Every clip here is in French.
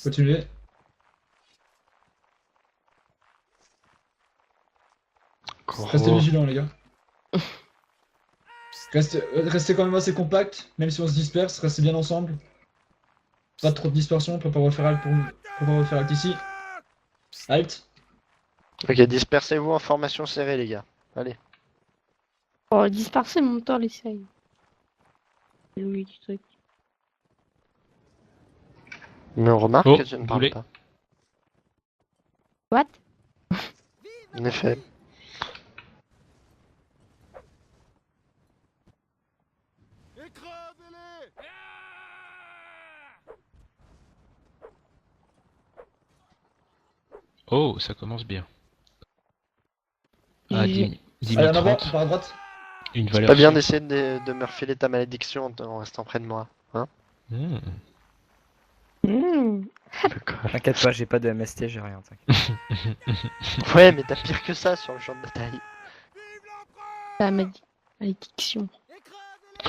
Continuez. Restez vigilants les gars. Restez quand même assez compact, même si on se disperse, restez bien ensemble. Pas trop de dispersion pour pas refaire halt pour pas refaire halt ici. Halt. Ok, dispersez-vous en formation serrée, les gars. Allez. Oh, disperser mon temps, essaye. Oui, du truc. Mais on remarque Oh, que je ne boulet. parle What? pas. En effet. Oh, ça commence bien. Ah, J'ai- 10 Allez en avant, 30. on part à droite. Une valeur Pas bien sûre. d'essayer de me refiler ta malédiction en restant près de moi. Hein? Hmm. Hmm. T'inquiète pas, j'ai pas de MST, j'ai rien. T'inquiète. Ouais, mais t'as pire que ça sur le champ de bataille. La malédiction.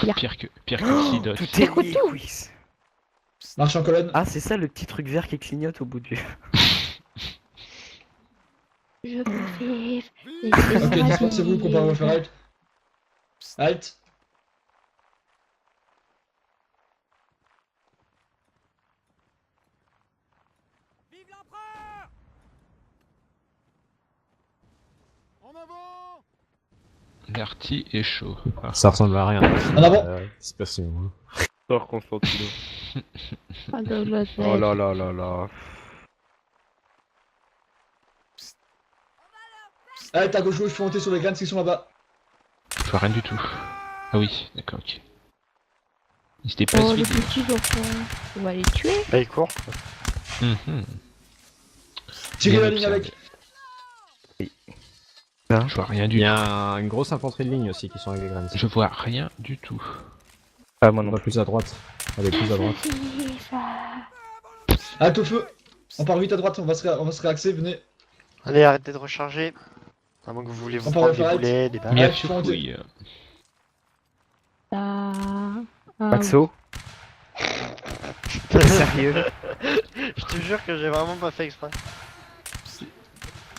Ya. Pire que le Sidos. Tout C'est est quoi lié, tout Quiz. Marche en colonne. Ah, c'est ça le petit truc vert qui clignote au bout du. Je peux vivre. Ok, dispersez-vous pour pas refaire halt. Halt. Vive l'empereur! En avant! L'arty est chaud. Ah. Ça ressemble à rien. En avant. Dispersion. Sors Constantino. Ah, de la tête. Oh là là là là. Halt à gauche, il faut monter sur les graines qui sont là-bas. Je vois rien du tout. Ah oui, d'accord, ok. Il se déplace Oh, les vite. petits enfants. On va les tuer. Bah, il court. Mhm. Tirez Bien la ligne observé. avec. Je vois rien Il du y tout. a une grosse infanterie de ligne aussi qui sont avec les graines. Je vois rien du tout. Ah, moi On non va plus. plus à droite. Allez, plus à droite. Halt au feu. On part vite à droite, on va se réaxer, venez. Allez, arrêtez de recharger. À moins que vous voulez vous On part prendre des refaire boulets, des balles. Miaf faut sur monter. couille. Ah. Maxo. T'es sérieux? Je te jure que j'ai vraiment pas fait exprès.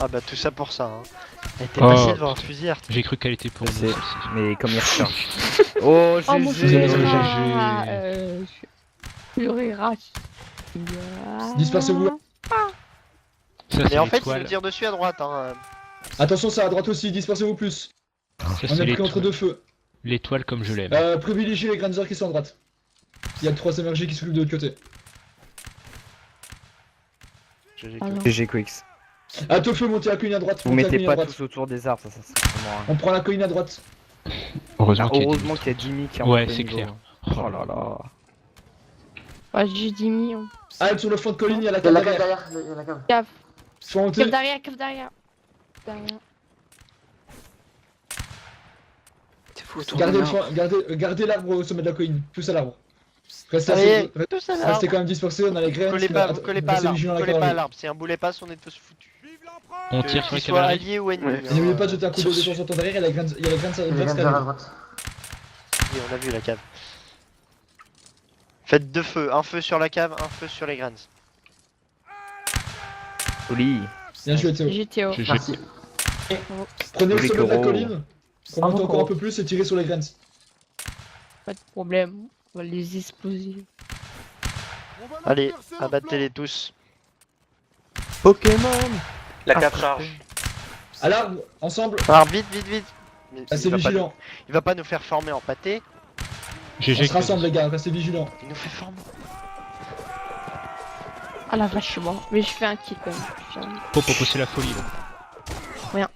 Ah bah tout ça pour ça. Hein. Elle était Oh. passée devant un fusil artificiel. J'ai cru qu'elle était pour Je nous. sais. celle-ci. Mais comme il recharge. Oh, Oh, mon GG. GG. Ah, je rirache. Dispersez-vous. Ça, Mais c'est en fait, il l'étoile. nous tire dessus à droite. Hein. Attention, ça à droite aussi, dispersez-vous plus. Ça, On c'est est pris entre l'étoile. deux feux. L'étoile comme je l'aime. Privilégiez les Granders qui sont à droite. Il y a 3 énergies qui s'occupent de l'autre côté. Ah non. GG Quix. Halt au feu, montez la colline à droite. Vous montez la mettez colline à pas droite. tous autour des arbres, ça serait vraiment. On prend la colline à droite. Heureusement qu'il y a des- Heureusement qu'il y a Jimmy qui est Ouais, un peu c'est niveau. clair. Oh là là. Ouais, j'ai 10 millions. Halt sur le flanc de colline, il y a la Il y a cave la cave derrière. derrière, il y a la cave. Cave. Faut monter. Cave derrière, cave derrière. Derrière. C'est fou, autour Gardez, de le l'arbre. flanc- gardez l'arbre au sommet de la colline. Plus à l'arbre. Restez, Allez, assez- tous à restez l'arbre. quand même dispersés, on a les graines. Collez pas, vous Attends, collez pas à restez l'arbre. vigilants Vous à la collez pas à cavalerie. l'arbre. Si un boulet passe, on est tous foutus. Vive l'empereur! On tire sur Qu'il les soit cavaleries. allié ou ennemi. Ouais. Et n'oubliez pas de jeter un coup d'œil de temps en temps derrière, il y a les graines, il y a les graines, Il y a les graines Granders à droite. Oui, on a vu la cave. Faites deux feux. Un feu sur la cave, un feu sur les graines. Oli. Bien joué Théo. GTO. Je- Merci. Prenez le Joli sommet de la Koro. colline. On monte encore un peu plus et tirez sur les graines. Pas de problème. On va les exploser. On va Allez, disperser leur abattez-les tous. Pokémon. La Ah, cave charge. À l'arbre, ensemble, Alors vite, vite, vite. Mais restez il va pas nous- vigilants. Il va pas nous faire former en pâté. On GG. se rassemble les gars, restez vigilants. Il nous fait former. Ah la vache, je suis mort. Mais je fais un kill quand même. Putain. Popo, c'est la folie là.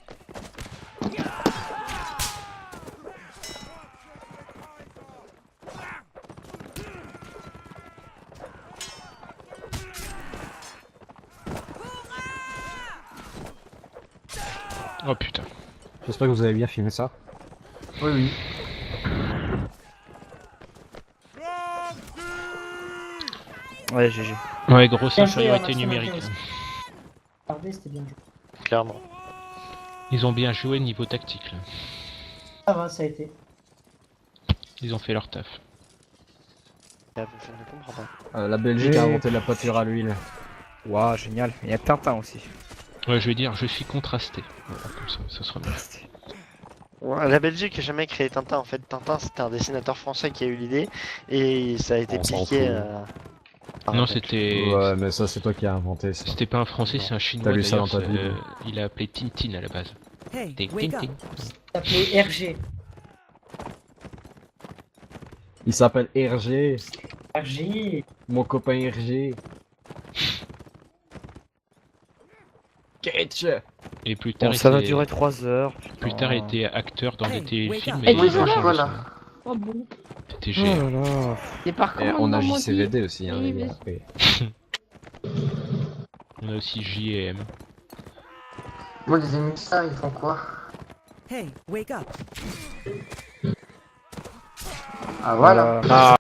Oh putain. J'espère que vous avez bien filmé ça. Oui, oui. Ouais, GG. Ouais, grosse Bien joué, infériorité Maxime, numérique. bien joué. Regardez, c'était bien joué. Clairement. Ils ont bien joué niveau tactique là. Ça va, ça a été. Ils ont fait leur taf. Je ne comprends pas. La Belgique a inventé la pâture à l'huile. Waouh, génial. Il y a Tintin aussi. Ouais, je vais dire, je suis contrasté. Voilà, comme ça sera bien. Ouais, la Belgique n'a jamais créé Tintin en fait. Tintin c'était un dessinateur français qui a eu l'idée et ça a été On s'en piqué. fout. Non, c'était. Ouais, mais ça, c'est toi qui as inventé ça. C'était pas un français, c'est un chinois. T'as lu ça d'ailleurs, dans ta vie, il a appelé Tintin à la base. Hey, Ting, wake ting, up. ting. Ça s'appelait RG. Il s'appelle RG. RG. Mon copain RG. Catch. Et plus tard, Bon, ça va était- durer 3 heures. Plus tard, il était acteur dans des Hey, téléfilms. wake Mais up. il a Et moi, changé voilà. son- Oh bon. C'était Oh génial. là là. Départ Et comment on a Normandie. JCVD aussi, hein, Oui, les gars. mais- Oui. On a aussi J&M. Moi, les émissaires, ils font quoi? Hey, wake up. Ah, voilà. Ah,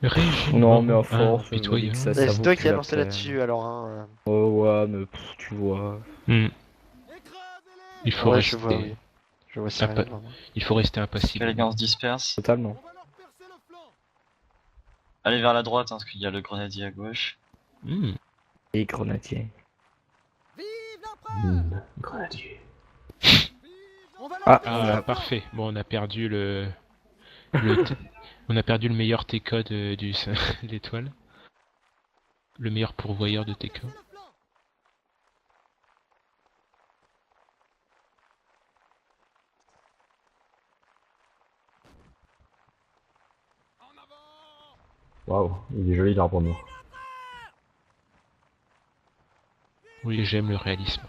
Régime. non, mais à force, je me dis pitoyable. que ça C'est vaut toi plus qui as la lancé peine. là-dessus alors hein. Oh ouais, mais tu vois. Hmm. Écrasez-les. Il faut Ouais, rester. je vois, oui. Je vois ça. Ah, pas- Il faut rester impassible. Les gars, on se disperse. Totalement. On va leur percer le flanc. Allez vers la droite, hein, parce qu'il y a le grenadier à gauche. Hmm. Et grenadier. Vive l'empereur. Grenadier. On va leur Ah, Ah, parfait. Bon, on a perdu on a perdu le meilleur TK de l'étoile. Le meilleur pourvoyeur de TK. le flanc. En avant. Waouh, il est joli l'arbre mort. Oui, j'aime le réalisme.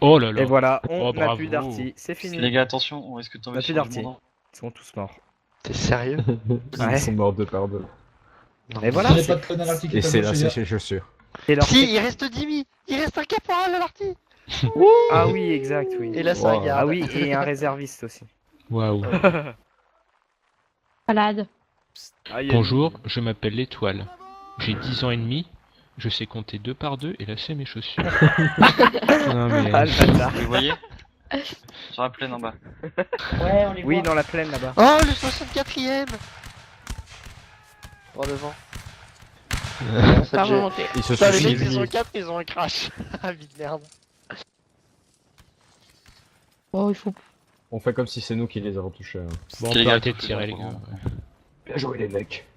Oh là là. Et voilà, Oh, on n'a bravo. plus d'arty. C'est fini. Les gars, attention, on risque de On tomber a plus sur du d'arty. monde. Ils sont tous morts. T'es sérieux? Ouais. Ils sont morts deux par deux. Et voilà. Il n'y a pas de code à l'article qui Et est c'est pas là, touché, c'est gars. chez chaussures. Et leur Si, il reste 10 000. Il reste un caporal à l'arty. Ah oui, exact, oui. Et là, c'est un Wow. garde. Ah oui, et un réserviste aussi. Waouh. Malade. Ah, il y a Bonjour, je m'appelle l'étoile. J'ai 10 ans et demi. Je sais compter 2 par 2 et lasser mes chaussures. Non, mais... Ah, le bâtard. Vous voyez sur la plaine en bas. Ouais, on les Oui, voit. dans la plaine là-bas. Oh, le 64ème. Par devant. Pas remonté. Il se Putain, les mecs, suicide. ils ont 4, ils ont un crash. Ah, vite merde. Oh, il faut. On fait comme si c'est nous qui les avons touchés. hein. Bon, on Les peut gars, arrêter de tout tirer, fait les bien, gars. Bien joué les mecs.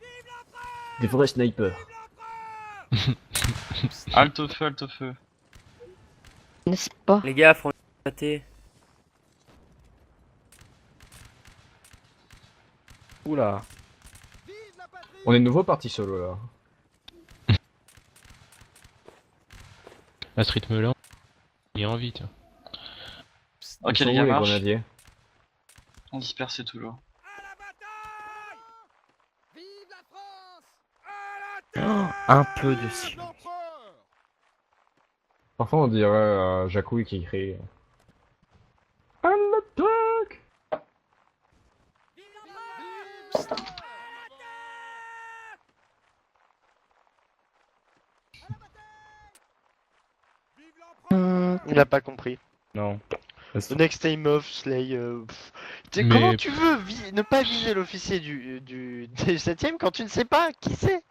Des vrais snipers. Halte au feu, halte au feu. N'est-ce pas? Les gars, faut arrêter. Oula. Vive la patrie. On est de nouveau parti solo là. À ce rythme-là, il est en vite. Ok, Ils sont les où, gars, les marche. grenadiers. On disperse toujours. À la bataille. Vive la France. À la Un peu de silence. l'empereur. Parfois on dirait Jacouille qui crie. À l'attaque. Vive l'empereur. Vive l'empereur. Il a pas compris. Non. The next time off, Slay. Mais- Comment tu veux ne pas viser l'officier du 7ème quand tu ne sais pas qui c'est?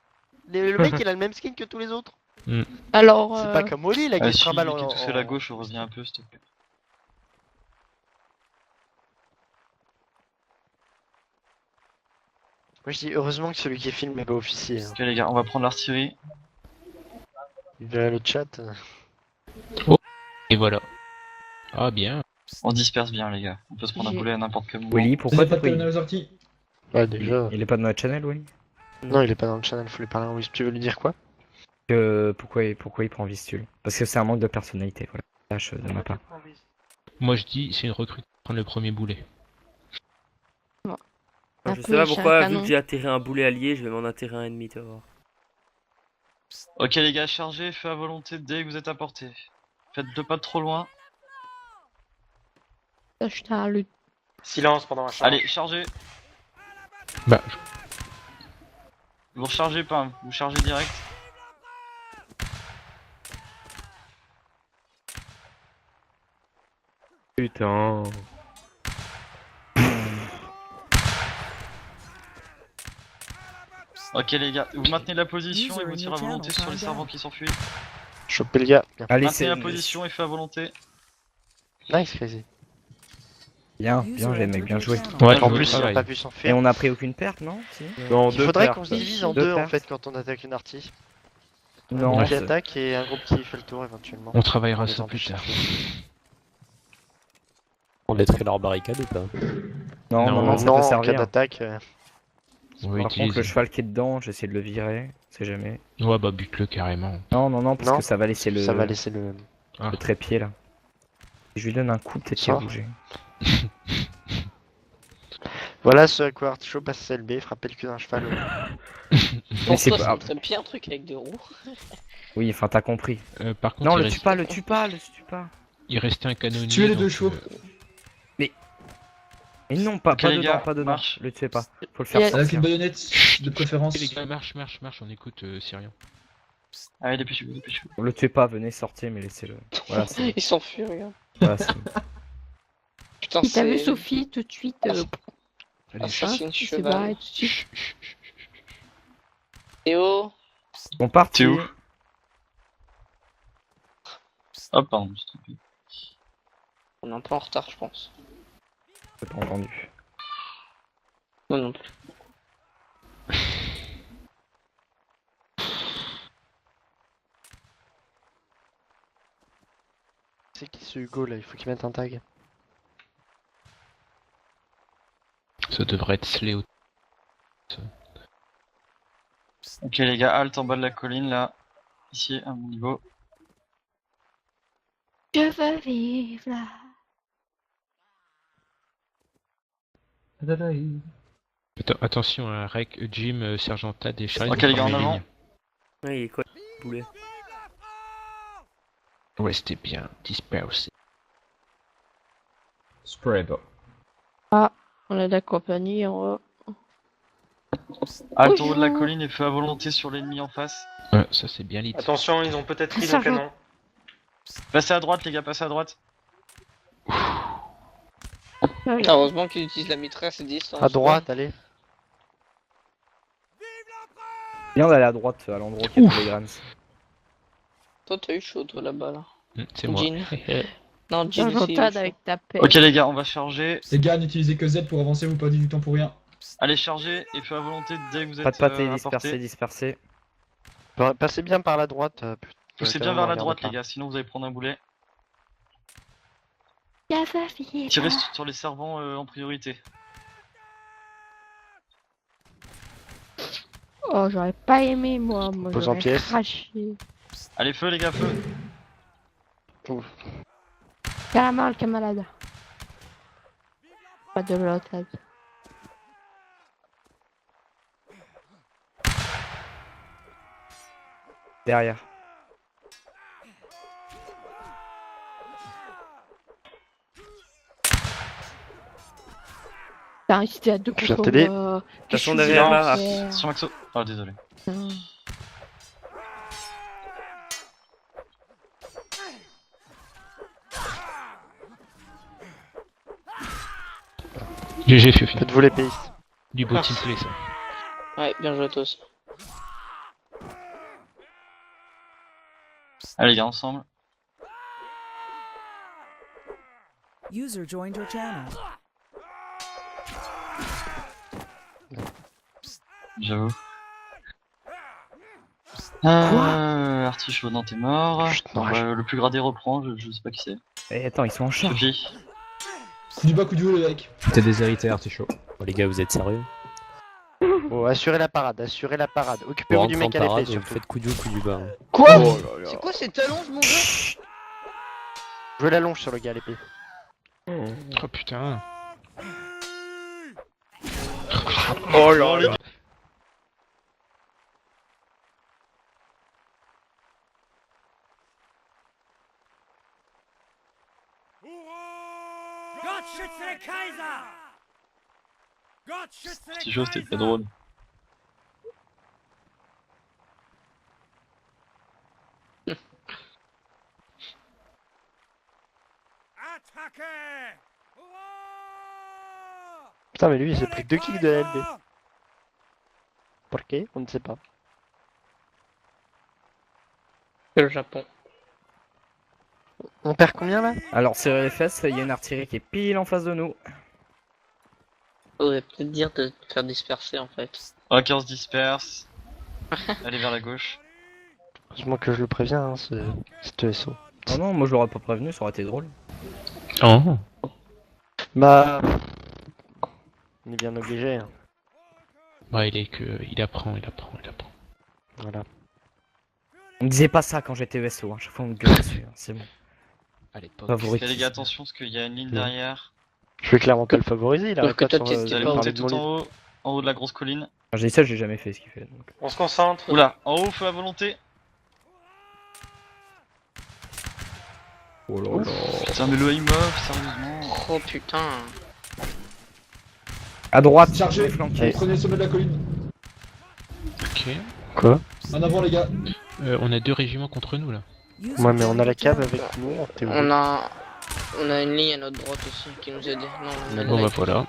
Le mec il a le même skin que tous les autres. Alors. C'est pas comme Oli là Ah, qui se si, trimballe qui est en. tout seul à gauche, reviens un peu, s'il te plaît. Moi je dis heureusement que celui qui filme est pas officier. Hein. Ok, les gars, on va prendre l'artillerie. Il verra le chat. Et voilà. Ah, bien. On disperse bien, les gars. On peut se prendre un boulet à n'importe quel moment. Willy, Il pourquoi n'y a pas de tu colonel aux orties. Ouais déjà. Il est pas dans notre channel, Willy? Non il est pas dans le channel, faut lui parler en russe. Tu veux lui dire quoi? Pourquoi il prend Vistule? Parce que c'est un manque de personnalité, voilà. Lâche de ma part. Moi, je dis, c'est une recrue qui prend le premier boulet. Un Je peu sais pas chez un pourquoi, vu canon. que j'ai atterré un boulet allié, je vais m'en atterrer un ennemi, tu vas voir. Ok, les gars, chargez, feu à volonté dès que vous êtes à portée. Faites 2 pas trop loin. Putain, le. Silence pendant la charge. Allez, chargez. Bah, Vous rechargez pas, hein. Vous chargez direct. Putain. Ok les gars, vous maintenez la position et vous tirez à volonté sur les servants qui s'enfuient. Choper le gars. Bien. Allez, Maintenez c'est la position et fait à volonté. Nice, Crazy. bien, bien, les mecs, bien joué. Ouais, En ouais, plus, il ouais. a pas pu Et s'enfuir. on a pris aucune perte, non? Si Non, Il faudrait pertes. qu'on se divise en Deux deux en pertes. fait quand on attaque une artille. Un Non, groupe qui c'est- attaque et un groupe qui fait le tour éventuellement. On travaillera Pour les ça plus empêcher de tard. fuir. On détruit leur barricade ou pas? non, Non, non, non, ça Non, peut en cas servir. d'attaque. On va Par contre, le utiliser. cheval qui est dedans, j'essaie de le virer, c'est jamais. Ouais, bah bute-le carrément. Non, non, non, parce Non, que ça va laisser Ça va laisser le. Ah. le trépied là. Je lui donne un coup, peut-être qu'il va Sort. bouger. Voilà ce à quoi Artichaut passe CLB, frapper le cul d'un cheval. Mais c'est pas. très bien un truc avec deux roues. Oui, enfin, t'as compris. Par contre, Non, il, le tue pas, le tue pas, le tue pas. il restait un canonnier. Tuez les deux donc, chevaux. Et non, pas, Ok, pas les dedans, gars, pas dedans. marche. Le tuez pas. Faut le faire Yes. Avec sortir. une baïonnette de préférence. Les gars, marche, marche, marche, on écoute Syrien. Allez, dépêchez-vous, dépêchez-vous. Le tuez pas, venez sortir, mais laissez-le. Voilà, c'est. Ils s'enfuient, regarde. Voilà, c'est- Putain, Si t'as vu c'est. Sophie tout de suite, Allez, Assassin c'est cheval. barré tout de suite. chut, chut, chut, chut. Théo. Bon, parti. T'es où? Oh pardon, je suis trompé. On est un peu en retard, je pense. J'ai pas entendu. Non, non plus. C'est qui ce Hugo là? Il faut qu'il mette un tag. Ça devrait être Sléo. Ok les gars, halte en bas de la colline là. Ici, à mon niveau. Je veux vivre là. Attention, un rec, Jim, Sergent Tad et Charlie. Ok les gars, en avant. Ouais, il est quoi, boulet? Restez bien dispersés. Spread. On a de la compagnie en haut. Halte en haut de la Bonjour. colline et feu à volonté sur l'ennemi en face. Ça c'est bien lit. Attention, ils ont peut-être pris Ça nos va. canons. Passez à droite les gars, passez à droite. Putain, heureusement qu'ils utilisent la mitraille à distance. À droite, allez. Bien d'aller à droite, à l'endroit où il y a tous les graines. Toi, t'as eu chaud, toi, là-bas, là. C'est moi. Jean. Non, Jean Jean aussi. Tad avec ta paix. Ok les gars, on va charger. Les gars, n'utilisez que Z pour avancer, vous perdez du temps pour rien. Allez charger et feu à volonté dès que vous êtes Pas de pâté, à dispersé, portée. dispersé. Passez bien par la droite. Poussez bien vers la droite les gars, sinon vous allez prendre un boulet. Je veux vivre Tirez là. sur les servants en priorité. Oh, j'aurais pas aimé moi. Moi, Pose en j'aurais pièces. craché. Allez feu les gars, feu. Calamar, le camarade. Pas de l'autre. Derrière. T'as resté à deux Je viens contre t'aider. moi. Attention Qu'est-ce que derrière, tu là. veux faire Sur Maxo. Oh désolé. Putain. GG Fifi. Faites-vous les péistes. Du beau teamplay ça. Ouais, bien joué à tous. Allez les gars, ensemble. User joined your channel. J'avoue. Artichaut, non t'es mort. Chut, non, Bon, bah, le plus gradé reprend, je sais pas qui c'est. Eh, attends, ils sont en charge. Sophie. Coup du bas, coup du haut, les mecs. T'es déshérité, Artichaut. Oh, les gars, vous êtes sérieux? Bon, assurez la parade, assurez la parade. Occupez-vous du mec à l'épée vous surtout. faites coup du haut, coup du bas. hein. Quoi Oh C'est quoi cette allonge, mon gars? Jouez la longe sur le gars à l'épée. Oh putain. Oh là là! Gott schütze den Kaiser! Gott schütze den Artichaut, c'était Kaiser! pas drôle. Attacke! Hurra! Putain, mais lui il s'est pris 2 kicks de la LB. Pourquoi? On ne sait pas. Le Japon. On perd combien là? Alors, serrez les fesses, il y a une artillerie qui est pile en face de nous. Faudrait peut-être dire de te faire disperser en fait. Ok, on se disperse. Allez vers la gauche. Heureusement que je le préviens, hein, c'est ESO. Oh non, moi je l'aurais pas prévenu, ça aurait été drôle. Oh. Bah. On est bien obligé. Hein. Bah, il apprend. Voilà. On me disait pas ça quand j'étais ESO, hein. Chaque fois on me gueule dessus, hein. C'est bon. À l'époque. Favori. Ok, les gars, attention parce qu'il y a une ligne derrière. Je vais clairement pas le favoriser, il Sauf arrête que pas de toi, sur- t'es- Vous de allez pas parler monter de mon tout livre. en haut de la grosse colline. Quand je dis ça, j'ai jamais fait ce qu'il fait. Donc. On se concentre. Oula, en haut, feu à volonté. Oh là là. Putain, mais le IMOF, sérieusement. Oh putain. À droite, Chargez, les flanqués. prenez le sommet de la colline. Ok. Quoi? En avant les gars. On a 2 régiments contre nous là. Ouais, mais on a la cave avec nous en théorie. On a une ligne à notre droite aussi qui nous aide. Non, on a Bon la- bah voilà.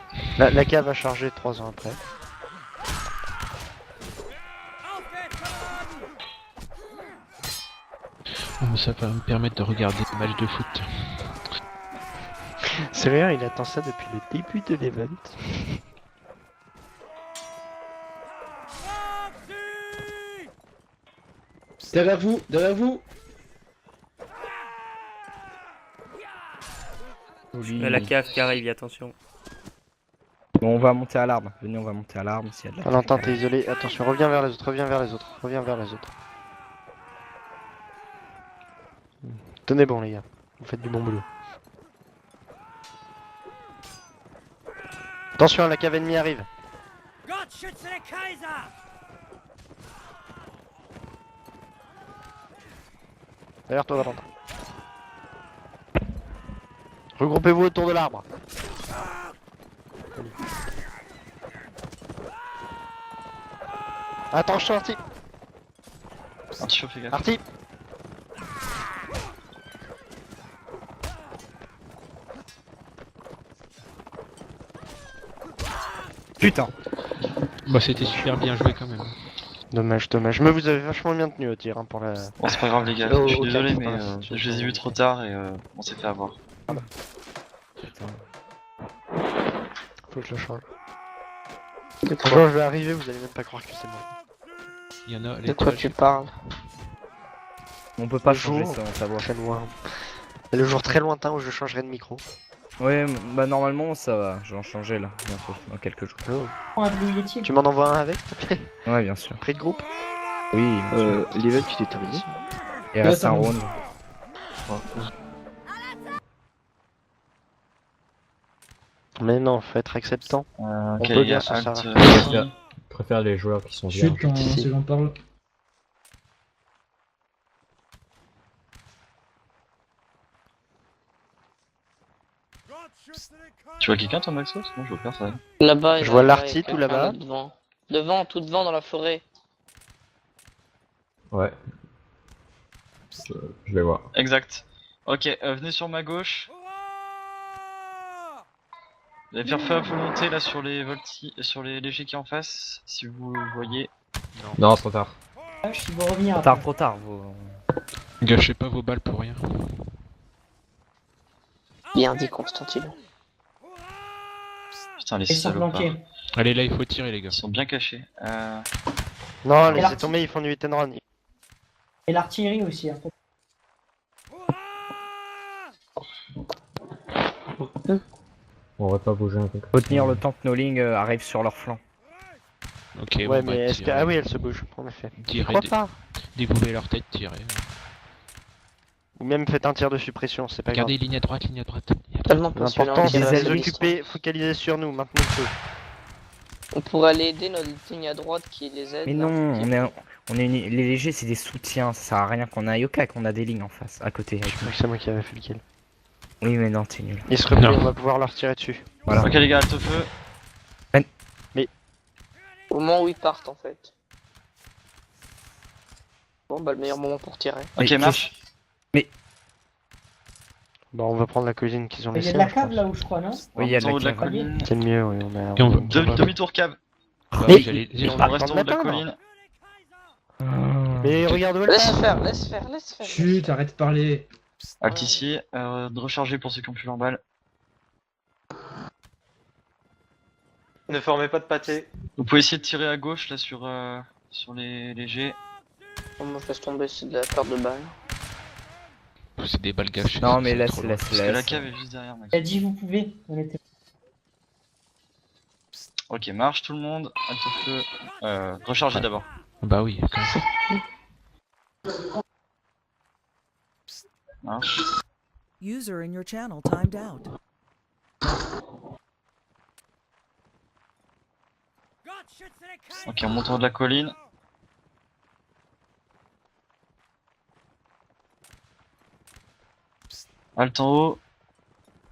La cave a chargé 3 ans après. Bon, bah, ça va me permettre de regarder le match de foot. C'est rien, il attend ça depuis le début de l'event. Derrière vous, derrière vous. Joli. La cave qui arrive, attention. Bon, on va monter à l'arbre. Venez, on va monter à l'arbre s'il y a de la Valentin, t'es isolé. Attention, reviens vers les autres, reviens vers les autres, reviens vers les autres. Tenez bon, les gars. Vous faites du bon boulot. Attention, la cave ennemie arrive. Gott schütze den Kaiser! Derrière toi, Valentin. Regroupez-vous autour de l'arbre. Attention, Artie. Attention, fais gaffe. Artie. Putain. Bah c'était super bien joué quand même. Dommage, dommage. Mais vous avez vachement bien tenu au tir hein, pour la... Bon, c'est pas grave, les gars. Oh, Je suis ok, désolé, mais putain, je les ai vus trop tard et on s'est fait avoir. Putain. Faut que je le change. Quand je vais arriver, vous allez même pas croire que c'est moi. Il y en a De quoi tu parles? On peut pas Le changer jour, ça, ça va. Très loin. C'est le jour très lointain où je changerai de micro. Ouais, bah normalement ça va. Je vais en changer là, bientôt, dans quelques jours. Tu m'en envoies un avec, s'il te plaît? Ouais, bien sûr. Prix de groupe? Oui, L'event il est terminé. il reste un ça round. Mais non, faut être acceptant. Ok, On peut les bien gars, s'en halte, servir. Je préfère les joueurs qui sont bien. Chute quand ici. c'est j'en parle. Tu vois quelqu'un, toi, Maxos? Moi, je vois personne. Là-bas. Je vois là-bas, l'arty, il y a tout là-bas. quelqu'un Devant. Devant, tout devant dans la forêt. Ouais. Je les vois. Exact. Ok, venez sur ma gauche. Vous allez faire feu à volonté là sur les sur les légers qui en face, si vous voyez. Non, trop tard. Trop tard. Vous... Gâchez pas vos balles pour rien. Bien dit, Constantine. Putain, les salopards. Allez là il faut tirer les gars. Ils sont bien cachés. Non, laissez tomber, ils font du hit and run. Et l'artillerie aussi, en fait. On va pas bouger un peu. Faut tenir le temps que nos lignes arrivent sur leur flanc. Ok, Ouais, bon, mais bah, est-ce que... tirez. Ah oui, elle se bouge, en effet. Je Tirez, crois pas. découvez leur tête, tirez. Ou même faites un tir de suppression, c'est pas grave. Regardez, ligne à droite, ligne à droite. Tellement passionné. L'important, c'est de Des les ailes. occuper, focaliser sur nous, maintenant le feu. On pourrait aller aider notre ligne à droite qui les aide. Mais là. non, les légers c'est des soutiens, ça sert à rien qu'on a un yokai, qu'on a des lignes en face, à côté. Avec nous. C'est moi qui avais fait le kill. Oui mais non, t'es nul. Ils se replient, Non. on va pouvoir leur tirer dessus. Voilà. Ok les gars, halte feu. Au moment où ils partent en fait. Bon bah le meilleur moment pour tirer. Ok, Mais marche. Bon, on va prendre la cuisine qu'ils ont Il y a laissée. de la je cave pense. là où je crois, non? Oui, il y a de En haut la de la cave. colline. C'est le mieux, oui, on a... Et on va- on va- Demi-tour cave. Bah, Mais- j'allais mais dire. on On va reste en haut de la m'attendre. colline. Mais regarde où elle Laisse passe. faire, laisse faire, laisse faire. Chut, arrête de parler. Alt ici, de recharger pour ceux qui ont plus leur balle. Ne formez pas de pâté. Vous pouvez essayer de tirer à gauche là sur les légers. Oh, moi je laisse tomber, c'est de la perte de balles. C'est des balles gâchées. Non, ça, mais c'est laisse, trop loin. laisse, Parce que la laisse. cave est juste derrière, Max. Il a dit vous pouvez. On était... Ok, marche tout le monde. Alt au feu. Rechargez d'abord. Bah oui, quand même. Marche. User in your channel timed out. Ok, on monte en haut de la colline. Alt en haut.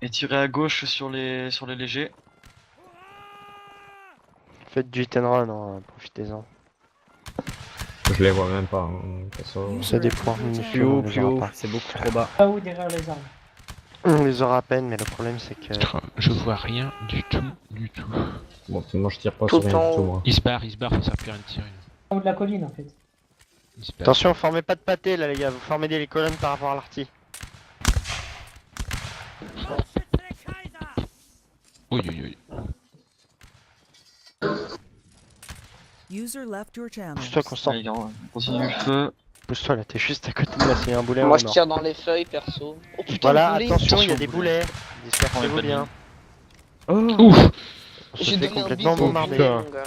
Et tirez à gauche sur les légers. Faites du hit and run, hein, profitez-en. Je les vois même pas. Hein. De toute façon, C'est des points Plus minuscules, haut, on les plus aura haut, pas. c'est beaucoup trop bas. Pas où derrière les arbres. On les aura à peine, mais le problème c'est que... Je vois rien du tout, du tout. Bon, moi je tire pas Tout sur rien en du tout, haut. moi. Il se barre, ça sert plus à rien de tirer. En haut de la colline en fait. Il se barre. Attention, formez pas de pâté là les gars, vous formez des colonnes par rapport à l'arty. Oui, oui, oui. User left your channel. Pousse-toi Constant, Allez, gars, on continue le feu. pousse-toi là, t'es juste à côté de moi, s'il y a un boulet on Moi est je mort. tire dans les feuilles perso. Oh putain, Voilà, le boulet. attention, il y a Attention, des boulet. boulets. Dispersez-vous bien. Oh Ouf. On se J'ai fait donné un complètement bidon, bombarder. putain. mon gars.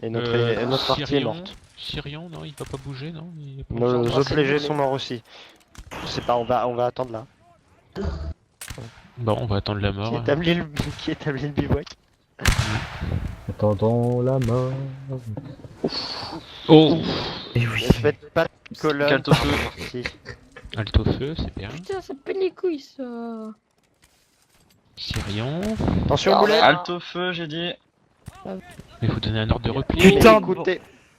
Et notre partie est Sirion, morte. Sirion, non, il va pas bouger, non il est pas Nos J'en autres passe légers le sont morts aussi. Je sais pas, on va attendre là. Bon, on va attendre la mort. Qui établit le bivouac? Attendons la main. Oh. Et oui. Ne faites pas de colonne. Calt au feu. Si. Alt au feu, c'est bien. Putain, ça pète les couilles ça. Sirion. Attention Ah, boulet. ouais. Alt au feu, j'ai dit. Mais faut donner un ordre de repli. Putain,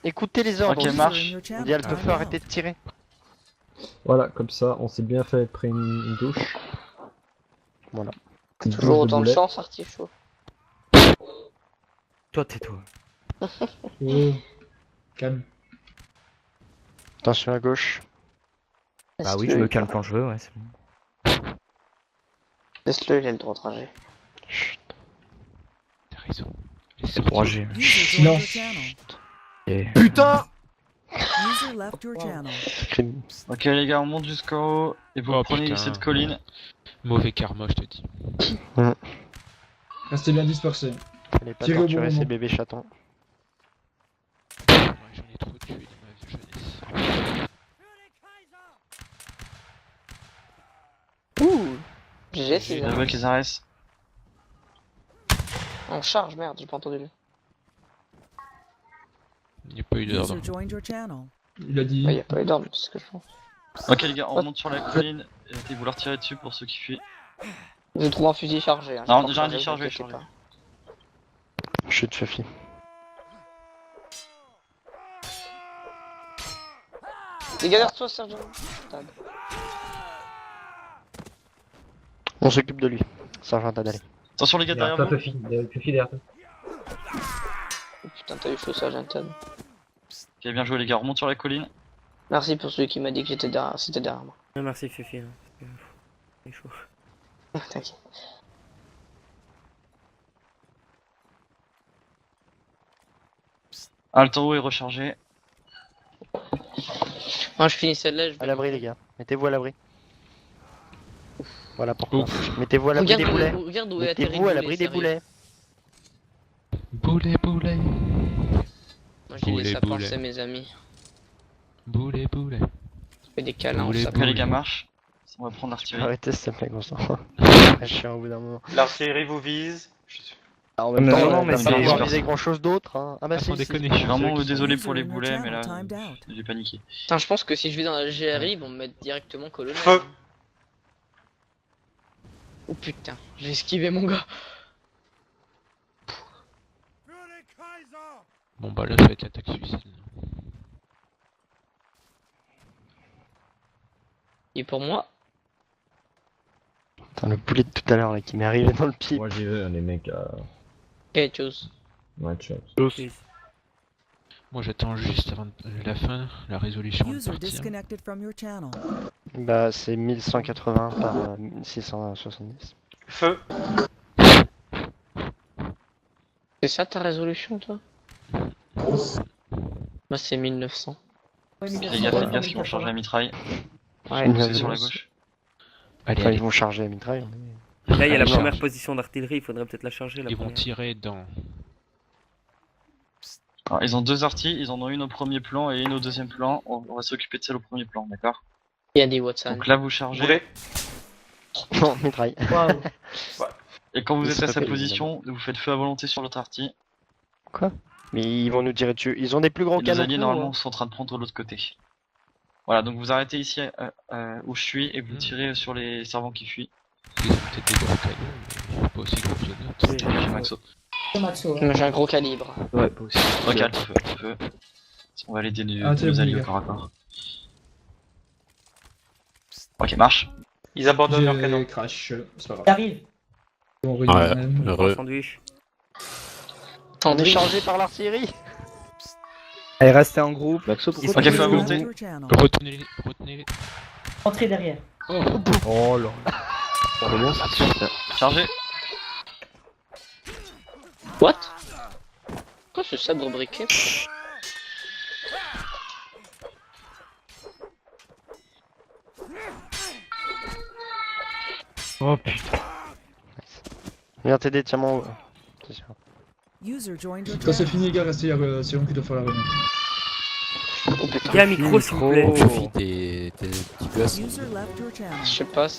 Écoutez les ordres. Ok, User marche. in your channel On dit Alt au timed feu, out. arrêtez de tirer. Voilà, comme ça, on s'est bien fait prendre une douche. Voilà. Une Toujours douche autant de boulet. chance, artichaut. Toi, tais-toi. Oh. Calme. Attention à gauche. Bah oui, je me calme quand je veux, ouais, c'est bon. Laisse-le, il a le droit de rager. Chut. T'as raison. C'est pour agir. User joined your Silence. channel. Et... Putain. User left your channel. Crime. Ok les gars, on monte jusqu'en haut. Et vous Oh, prenez putain. cette colline. Mauvais karma, je te dis. Restez bien dispersés. Fallait pas Tirez au bon torturer ces moment. bébés chatons. Ouais, j'en ai trop tué dans ma jeunesse. Ouh. GG, c'est Bien bien. joué, Kézares. On charge, merde, j'ai pas entendu. Il n'y a pas eu d'ordre. User joined your channel. Il a dit. Ouais, y'a pas eu d'ordre, c'est ce que je pense. Ok les gars, on monte sur la colline. Et vous leur tirez dessus pour ceux qui fuient. J'ai trouvé un fusil chargé. Hein, Non, pas déjà un rechargé, dit chargé, vous inquiétez chargé. Chut, Sophie. pas. Dégage vers toi, Sergent. Putain. On s'occupe de lui. Sergent Tadali. Attention les gars derrière vous. Puffy derrière toi. Oh, putain, t'as eu chaud, Sergent Tad. Ok, bien joué les gars, on remonte sur la colline. Merci pour celui qui m'a dit que j'étais derrière, c'était derrière moi. Merci Fifi. Hein. C'est chaud. T'inquiète. Alt en haut et rechargé. Moi, je finis celle-là, je À vais... l'abri les gars. Mettez-vous à l'abri. Voilà pourquoi. Mettez-vous à l'abri des boulets. Regarde où est atterri Mettez-vous le à l'abri boulet, des sérieux. boulets. Boulet, boulet. Moi, je dis Boulet, laisse à boulet. penser, mes amis. Boulet, boulet. Je fais des câlins, on Boulet, Ok les s'approche. gars, marche. On va prendre l'artillerie. Arrêtez s'il te plaît Constant. Je suis au bout d'un moment. L'artillerie vous vise. En Mais même temps, non, on mais va c'est- pas pouvoir je- viser grand chose d'autre. Hein. Ah bah Sans si, déconner. Je suis vraiment Ceux qui désolé User pour les in your boulets, mais là, channel timed out. j'ai paniqué. Putain, je pense que si je vais dans la GRI, ils vont me mettre directement colonel. Feu. Oh putain, j'ai esquivé mon gars. Bon bah là, ça va être l'attaque suicide. Et pour moi, Putain, le boulet de tout à l'heure là qui m'est arrivé dans le pied. Moi j'y vais, les mecs. quelque chose. Ouais, tu vois. Please. Moi j'attends juste avant la fin, la résolution de User partir. disconnected from your channel. Bah, c'est 1180 par 670. Feu. C'est ça ta résolution, toi? Moi, c'est 1900. Ouais, Les gars, faites gaffe, ils vont charger la mitraille. Ouais, C'est sur la gauche. Allez, Enfin, allez, ils vont charger la mitraille. Là, il y a la Allez, première charge. position d'artillerie, il faudrait peut-être la charger. La ils vont première. tirer dans... Alors, ils ont 2 arties, ils en ont une au premier plan et une au deuxième plan. On va s'occuper de celle au premier plan, d'accord? Il y a des Watson. Donc là, vous chargez. Non, mitraille. Waouh. Et quand vous Mais êtes c'est à pas sa fait, position, vous faites feu à volonté sur l'autre artie. Mais ils vont nous tirer dessus. Ils ont des plus grands Et nos canons. alliés, que nous, normalement, hein. sont en train de prendre l'autre côté. Voilà, donc vous arrêtez ici où je suis et vous tirez sur les servants qui fuient. Ils ont peut-être des gros canons, mais pas aussi gros que les nôtres. Oui, Chez ouais. Maxo. C'est Maxo. Moi, j'ai un gros calibre. Ouais, pas aussi. Ok, feu. On va l'aider Ah, t'es nos bon, alliés les au gars. corps à corps. Ok, marche. Ils abandonnent leur canon. J'ai crash, c'est pas grave. T'arrives. On ruine Ouais, même. heureux. Sandwich. On est Sandwich. chargé par l'artillerie. Allez, restez en groupe. Maxo, Ils pourquoi sont Ok, feu à tous volonté. debout. Your channel. Retenez-les. Entrez derrière. Oh là. Comment ça se fait? Chargé. What? Pourquoi ce sabre briquet? Oh putain. Viens t'aider, tiens-moi. C'est sûr. User joined your Quand c'est channel. fini, les gars, restez, c'est Ron qui doit faire la réunion. Il y a un micro, s'il vous plaît. Sophie, t'es un petit peu assis. User left your channel. Je sais pas,